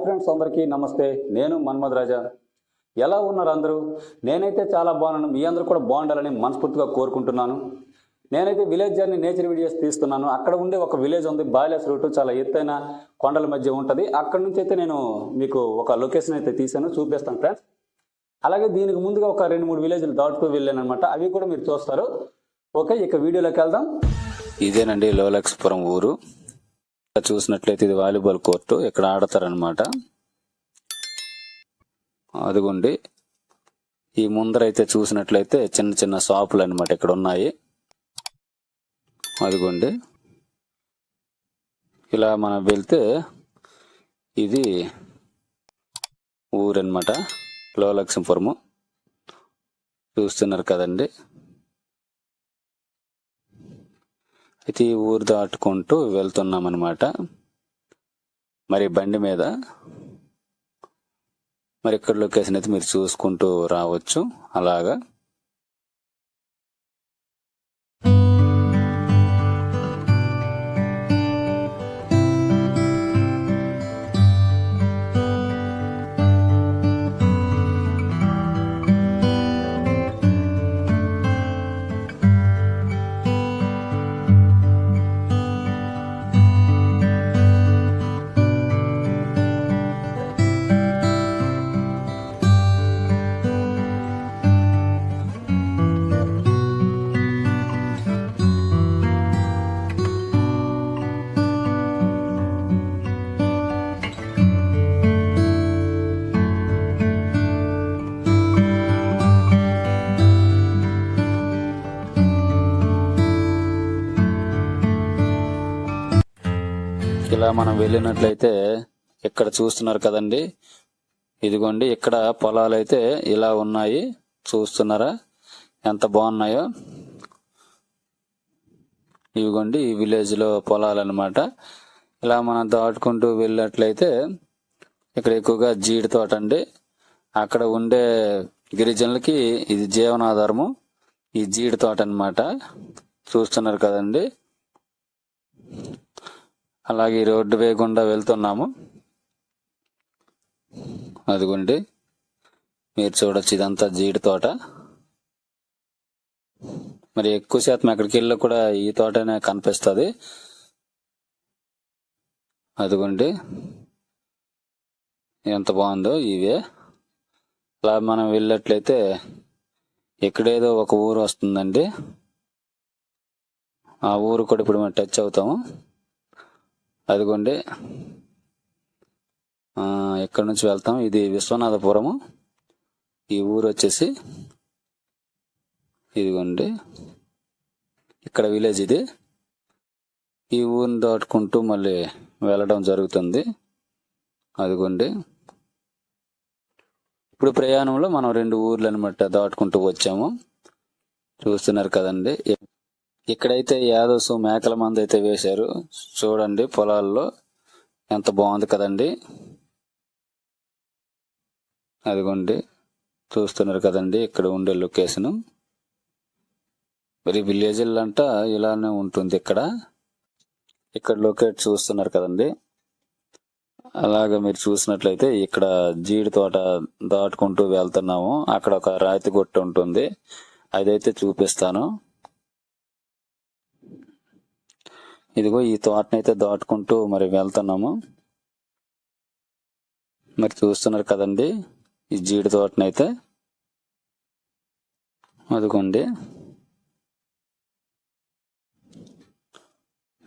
Friends అందరికీ నమస్తే. నేను మన్మధ్ రాజా. ఎలా ఉన్నారు అందరూ? నేనైతే చాలా బాగున్నాను. మీ అందరూ కూడా బాగుండాలని మనస్ఫూర్తిగా కోరుకుంటున్నాను. నేనైతే విలేజ్ జర్నీ నేచర్ వీడియోస్ తీస్తున్నాను. అక్కడ ఉండే ఒక విలేజ్ ఉంది, బాయిలర్స్ రూట్, చాలా ఎత్తైన కొండల మధ్య ఉంటుంది. అక్కడ నుంచి అయితే నేను మీకు ఒక లొకేషన్ అయితే తీసాను, చూపిస్తాను ఫ్రెండ్స్. అలాగే దీనికి ముందుగా ఒక 2-3 విలేజ్లు దాటుతూ వెళ్ళాను అనమాట. అవి కూడా మీరు చూస్తారు. ఓకే, ఇక వీడియోలోకి వెళ్దాం. ఇదేనండి లోలక్స్పురం ఊరు. చూసినట్లయితే ఇది వాలీబాల్ కోర్టు, ఇక్కడ ఆడతారనమాట. అదిగోండి, ఈ ముందరైతే చూసినట్లయితే చిన్న చిన్న షాపులు అనమాట ఇక్కడ ఉన్నాయి. అదిగోండి, ఇలా మనం వెళ్తే ఇది ఊరు అనమాట, లోలక్ష్మీపురము. చూస్తున్నారు కదండి. అయితే ఈ ఊరు దాటుకుంటూ వెళ్తున్నాం అనమాట, మరి బండి మీద. మరి ఇక్కడ లొకేషన్ అయితే మీరు చూసుకుంటూ రావచ్చు అలాగా. ఇలా మనం వెళ్ళినట్లయితే ఇక్కడ చూస్తున్నారు కదండి. ఇదిగోండి, ఇక్కడ పొలాలు అయితే ఇలా ఉన్నాయి. చూస్తున్నారా ఎంత బాగున్నాయో? ఇవిగోండి ఈ విలేజ్ లో పొలాలు అనమాట. ఇలా మనం దాటుకుంటూ వెళ్ళినట్లయితే ఇక్కడ ఎక్కువగా జీడి తోట అండి. అక్కడ ఉండే గిరిజనులకి ఇది జీవనాధారము, ఈ జీడి తోట అనమాట. చూస్తున్నారు కదండి. అలాగే రోడ్డు వేయకుండా వెళ్తున్నాము. అదిగోండి, మీరు చూడొచ్చు, ఇదంతా జీడి తోట. మరి ఎక్కువ శాతం ఎక్కడికి వెళ్ళి కూడా ఈ తోటనే కనిపిస్తుంది. అదిగోండి ఎంత బాగుందో ఇవే. అలా మనం వెళ్ళినట్లయితే ఇక్కడేదో ఒక ఊరు వస్తుందండి. ఆ ఊరు కూడా ఇప్పుడు మనం టచ్ అవుతాము. అదిగోండి, ఇక్కడ నుంచి వెళ్తాం. ఇది విశ్వనాథపురము. ఈ ఊరు వచ్చేసి ఇదిగోండి, ఇక్కడ విలేజ్ ఇది. ఈ ఊరిని దాటుకుంటూ మళ్ళీ వెళ్ళడం జరుగుతుంది. అదిగోండి, ఇప్పుడు ప్రయాణంలో మనం 2 ఊర్లు అనమాట దాటుకుంటూ వచ్చాము. చూస్తున్నారు కదండి. ఇక్కడైతే యాదవ్స్ మేకల మంది అయితే వేశారు. చూడండి పొలాల్లో ఎంత బాగుంది కదండి. అదిగోండి, చూస్తున్నారు కదండి ఇక్కడ ఉండే లొకేషన్. మరి విలేజ్లు అంట ఇలానే ఉంటుంది ఇక్కడ లొకేట్ చూస్తున్నారు కదండి. అలాగే మీరు చూసినట్లయితే ఇక్కడ జీడి తోట దాటుకుంటూ వెళ్తున్నాము. అక్కడ ఒక రాతి గుట్ట ఉంటుంది, అదైతే చూపిస్తాను. ఇదిగో ఈ తోటనైతే దాటుకుంటూ మరి వెళ్తున్నాము. మరి చూస్తున్నారు కదండి ఈ జీడి తోటనైతే. అదిగోండి,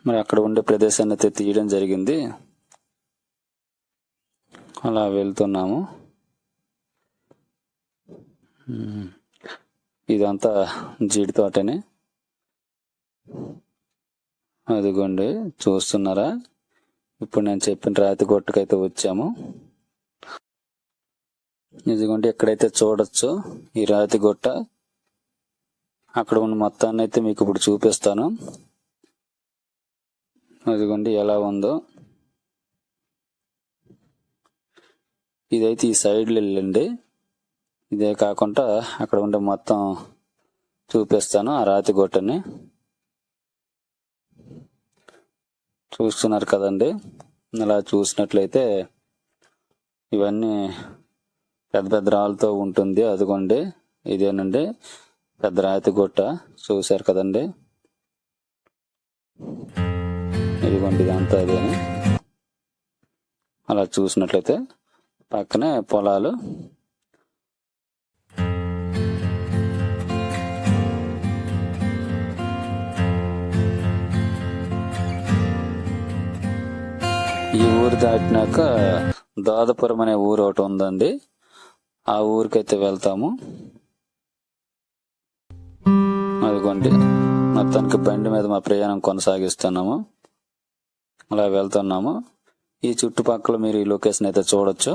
మరి అక్కడ ఉండే ప్రదేశాన్ని అయితే తీయడం జరిగింది. అలా వెళ్తున్నాము. ఇదంతా జీడి తోటనే. అదిగోండి, చూస్తున్నారా? ఇప్పుడు నేను చెప్పిన రాతి గొట్టుకైతే వచ్చాము. ఇదిగోండి, ఎక్కడైతే చూడొచ్చు ఈ రాతి గొట్ట. అక్కడ ఉన్న మొత్తాన్ని అయితే మీకు ఇప్పుడు చూపిస్తాను. అదిగోండి ఎలా ఉందో. ఇదైతే ఈ సైడ్లో వెళ్ళండి. ఇదే కాకుండా అక్కడ ఉండే మొత్తం చూపిస్తాను, ఆ రాతి గొట్టని. చూస్తున్నారు కదండి. అలా చూసినట్లయితే ఇవన్నీ పెద్ద పెద్ద రాళ్ళతో ఉంటుంది. అదిగోండి ఇదేనండి పెద్ద రాతి గుట్ట, చూశారు కదండి. ఇదిగోండి ఇదంతా అదేని. అలా చూసినట్లయితే పక్కనే పొలాలు. ఈ ఊరు దాటినాక దాదాపురం అనే ఊరు ఒకటి ఉందండి, ఆ ఊరికైతే వెళ్తాము. అదిగోండి మొత్తానికి బండి మీద మా ప్రయాణం కొనసాగిస్తున్నాము, అలా వెళ్తున్నాము. ఈ చుట్టుపక్కల మీరు ఈ లొకేషన్ అయితే చూడొచ్చు.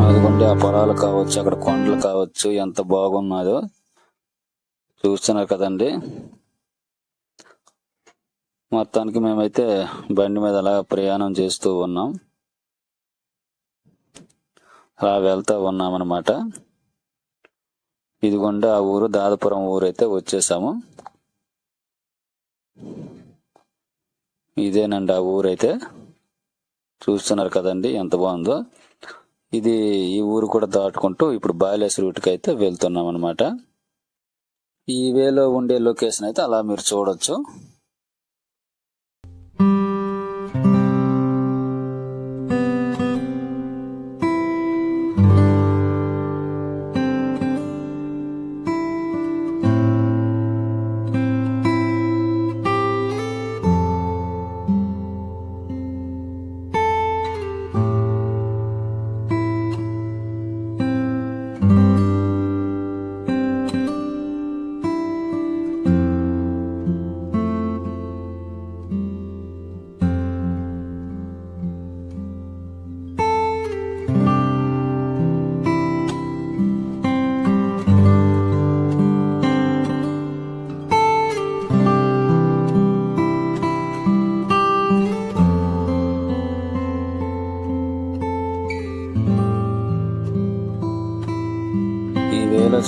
అదిగోండి ఆ పొలాలు కావచ్చు, అక్కడ కొండలు కావచ్చు, ఎంత బాగున్నదో చూస్తున్నారు కదండి. మొత్తానికి మేమైతే బండి మీద అలా ప్రయాణం చేస్తూ ఉన్నాం, అలా వెళ్తూ ఉన్నాం అన్నమాట. ఇదిగోండి ఆ ఊరు దాదాపురం ఊరు అయితే వచ్చేసాము. ఇదేనండి ఆ ఊరైతే, చూస్తున్నారు కదండి ఎంత బాగుందో. ఈ ఊరు కూడా దాటుకుంటూ ఇప్పుడు బాలేస్ రూట్కి అయితే వెళ్తున్నాం అనమాట. ఈ వేలో ఉండే లొకేషన్ అయితే అలా మీరు చూడొచ్చు.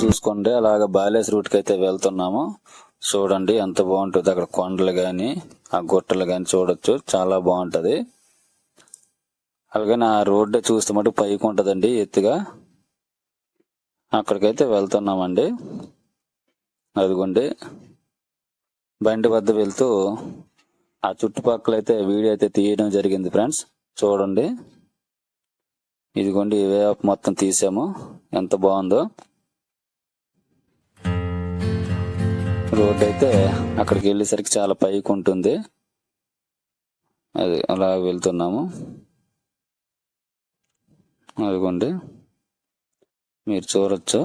చూసుకోండి అలాగ బాలేస్ రూట్ కి అయితే వెళ్తున్నాము. చూడండి ఎంత బాగుంటుంది, అక్కడ కొండలు గాని ఆ గుట్టలు గాని చూడొచ్చు, చాలా బాగుంటది. అలాగే ఆ రోడ్డు చూస్తే మటు పైకి ఉంటదండి ఎత్తుగా, అక్కడికైతే వెళ్తున్నామండి. అదిగోండి బండి వద్ద వెళ్తూ ఆ చుట్టుపక్కల అయితే వీడియో అయితే తీయడం జరిగింది ఫ్రెండ్స్, చూడండి. ఇదిగోండి ఇవే మొత్తం తీసాము, ఎంత బాగుందో. రోడ్ అయితే అక్కడికి వెళ్ళేసరికి చాలా పైకి ఉంటుంది, అది అలా వెళ్తున్నాము. అదిగోండి మీరు చూడొచ్చు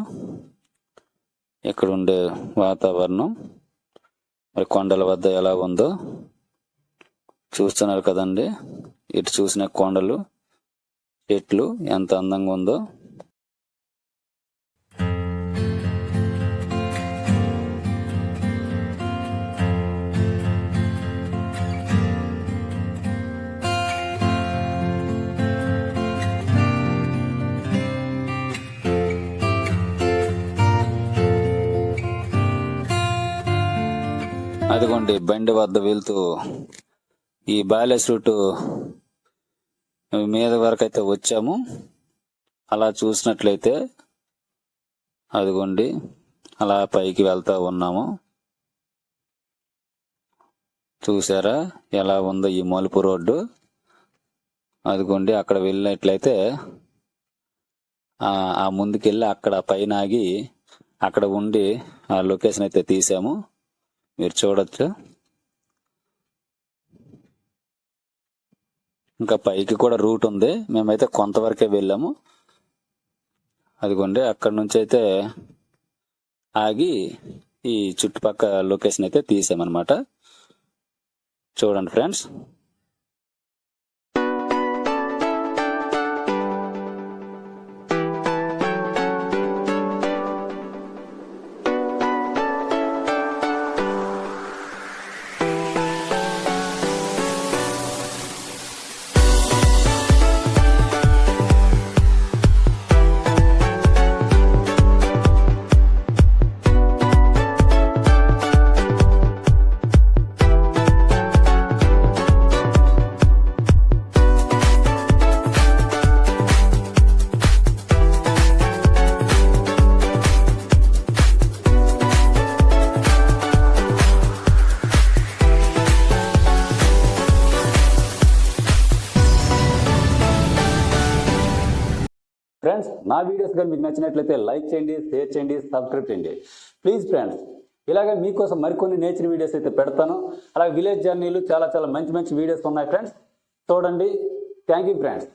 ఇక్కడ ఉండే వాతావరణం, మరి కొండల వద్ద ఎలా ఉందో చూస్తున్నారు కదండి. ఇటు చూసిన కొండలు చెట్లు ఎంత అందంగా ఉందో. అదిగోండి బండి వద్ద వెళ్తూ ఈ బాలేస్ రూట్ మీద వరకు అయితే వచ్చాము. అలా చూసినట్లయితే అదిగోండి అలా పైకి వెళ్తా ఉన్నాము. చూసారా ఎలా ఉందో ఈ మలుపు రోడ్డు. అదిగోండి అక్కడ వెళ్ళినట్లయితే ఆ ముందుకెళ్ళి అక్కడ పైన ఆగి అక్కడ ఉండి ఆ లొకేషన్ అయితే తీసాము, మీరు చూడొచ్చు. ఇంకా పైకి కూడా రూట్ ఉంది, మేమైతే కొంతవరకే వెళ్ళాము. అదిగోండి అక్కడ నుంచి అయితే ఆగి ఈ చుట్టుపక్కల లొకేషన్ అయితే తీసామన్నమాట. చూడండి ఫ్రెండ్స్. ఫ్రెండ్స్ నా వీడియోస్ కానీ మీకు నచ్చినట్లయితే లైక్ చేయండి, షేర్ చేయండి, సబ్స్క్రైబ్ చేయండి ప్లీజ్ ఫ్రెండ్స్. ఇలాగే మీకోసం మరికొన్ని నేచర్ వీడియోస్ అయితే పెడతాను. అలాగే విలేజ్ జర్నీలు చాలా చాలా మంచి మంచి వీడియోస్ ఉన్నాయి ఫ్రెండ్స్, చూడండి. Thank you friends.